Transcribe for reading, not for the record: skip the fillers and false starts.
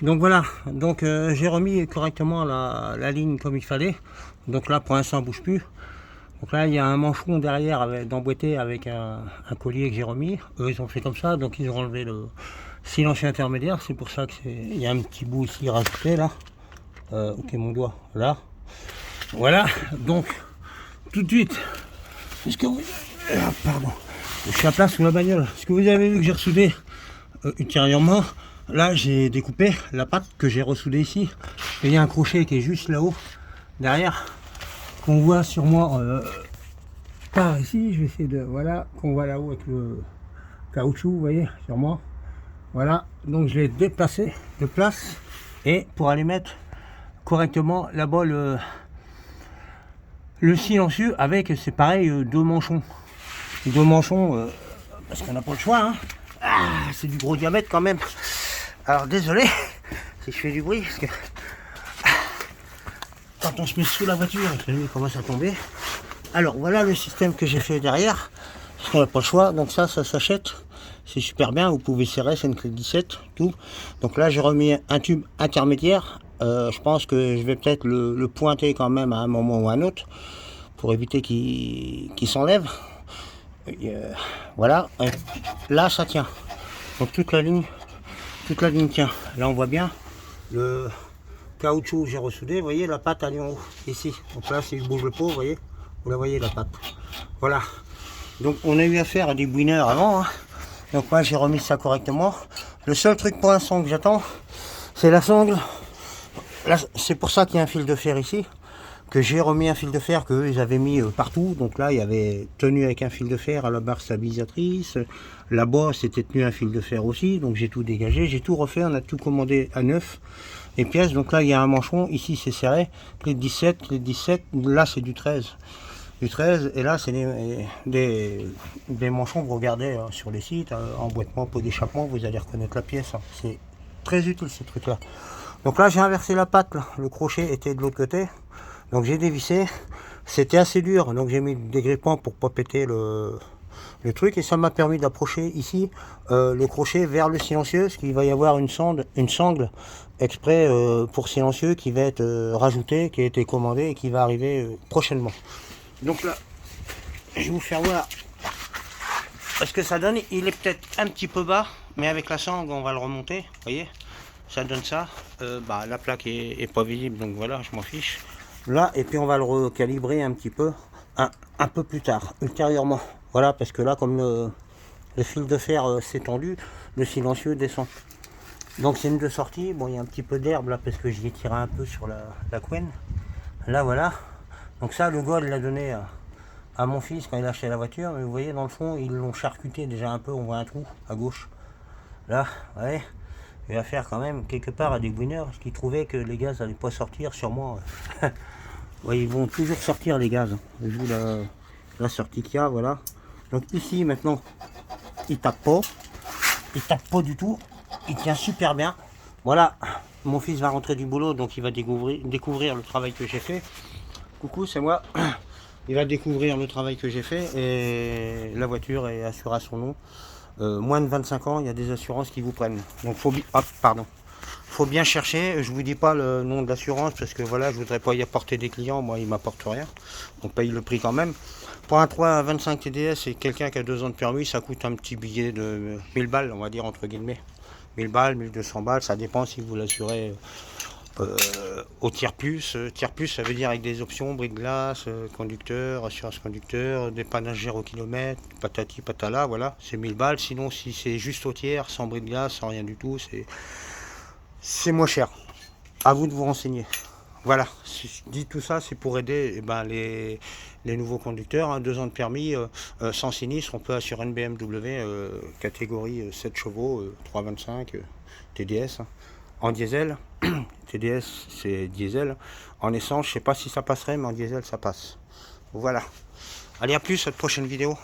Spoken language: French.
Donc voilà, donc j'ai remis correctement la ligne comme il fallait. Donc là pour l'instant ça ne bouge plus. Donc là il y a un manchon derrière d'emboîté avec un collier que j'ai remis. Eux ils ont fait comme ça, donc ils ont enlevé le silencieux intermédiaire. C'est pour ça qu'il y a un petit bout ici rajouté là. Ok mon doigt, là. Voilà, donc tout de suite, est-ce que vous... pardon, je suis à plat sous la bagnole. Est-ce que vous avez vu que j'ai ressoudé ultérieurement? Là j'ai découpé la patte que j'ai ressoudée ici. Et il y a un crochet qui est juste là-haut, derrière, qu'on voit sur moi par ici. Je vais essayer de... Voilà, qu'on voit là-haut avec le caoutchouc, vous voyez, sur moi. Voilà, donc je l'ai déplacé de place. Et pour aller mettre correctement là-bas le silencieux avec, c'est pareil, deux manchons. Deux manchons, parce qu'on n'a pas le choix. Hein. Ah, c'est du gros diamètre quand même. Alors désolé si je fais du bruit, parce que quand on se met sous la voiture et que la nuit commence à tomber. Alors voilà le système que j'ai fait derrière, parce qu'on n'a pas le choix. Donc ça s'achète, c'est super bien. Vous pouvez serrer, c'est une clé 17, tout. Donc là j'ai remis un tube intermédiaire. Je pense que je vais peut-être le pointer quand même à un moment ou à un autre pour éviter qu'il s'enlève. Voilà, et là ça tient. Donc toute la ligne tient. Là on voit bien le caoutchouc que j'ai ressoudé. Vous voyez la patte elle est en haut ici. Donc là si je bouge le pot, vous voyez, vous la voyez la patte. Voilà. Donc on a eu affaire à des bouineurs avant. Hein. Donc moi j'ai remis ça correctement. Le seul truc pour l'instant que j'attends, c'est la sangle. C'est pour ça qu'il y a un fil de fer ici, que j'ai remis un fil de fer qu'eux ils avaient mis partout. Donc là il y avait tenu avec un fil de fer à la barre stabilisatrice, là-bas c'était tenu un fil de fer aussi. Donc j'ai tout dégagé, j'ai tout refait, on a tout commandé à neuf les pièces. Donc là il y a un manchon, ici c'est serré, clé de 17, clé de 17, là c'est du 13 et là c'est des manchons que vous regardez sur les sites, emboîtement, pot d'échappement, vous allez reconnaître la pièce. Hein. C'est très utile ce truc là. Donc là j'ai inversé la patte, là. Le crochet était de l'autre côté, donc j'ai dévissé. C'était assez dur, donc j'ai mis des grippants pour pas péter le truc, et ça m'a permis d'approcher ici le crochet vers le silencieux, parce qu'il va y avoir une sangle exprès pour silencieux qui va être rajoutée, qui a été commandée et qui va arriver prochainement. Donc là je vais vous faire voir parce que ça donne. Il est peut-être un petit peu bas, mais avec la sangle on va le remonter, vous voyez. Ça donne ça. La plaque est pas visible, donc voilà, je m'en fiche. Là, et puis on va le recalibrer un petit peu, un peu plus tard, ultérieurement. Voilà, parce que là, comme le fil de fer s'est tendu, le silencieux descend. Donc c'est une de sortie. Bon, il y a un petit peu d'herbe là, parce que j'y ai tiré un peu sur la couenne. Là, voilà. Donc ça, le gars, il l'a donné à mon fils quand il a acheté la voiture. Mais vous voyez, dans le fond, ils l'ont charcuté déjà un peu. On voit un trou à gauche. Là, vous voyez. Il va faire quand même quelque part à des bouineurs parce qu'ils trouvaient que les gaz n'allaient pas sortir, sûrement. Ouais, ils vont toujours sortir les gaz. Vu la sortie qu'il y a, voilà. Donc ici maintenant, il tape pas du tout, il tient super bien. Voilà, mon fils va rentrer du boulot, donc il va découvrir le travail que j'ai fait. Coucou, c'est moi. Il va découvrir le travail que j'ai fait et la voiture est assurée à son nom. Moins de 25 ans, il y a des assurances qui vous prennent. Donc faut bien chercher. Je vous dis pas le nom de l'assurance parce que voilà, je voudrais pas y apporter des clients. Moi, ils m'apportent rien. On paye le prix quand même. Pour un 325 TDS et quelqu'un qui a 2 ans de permis, ça coûte un petit billet de 1000 balles, on va dire entre guillemets. 1000 balles, 1200 balles, ça dépend si vous l'assurez au tiers plus. Tiers plus, ça veut dire avec des options, bris de glace, conducteur, assurance conducteur, dépannage 0 km, patati patala, voilà, c'est 1000 balles. Sinon, si c'est juste au tiers, sans bris de glace, sans rien du tout, c'est moins cher. À vous de vous renseigner. Voilà, si je dis tout ça, c'est pour aider les nouveaux conducteurs. Hein, 2 ans de permis, sans sinistre, on peut assurer une BMW catégorie 7 chevaux, 325 TDS. Hein. En diesel, TDS c'est diesel. En essence, je sais pas si ça passerait, mais en diesel ça passe. Voilà. Allez, à plus, à la prochaine vidéo.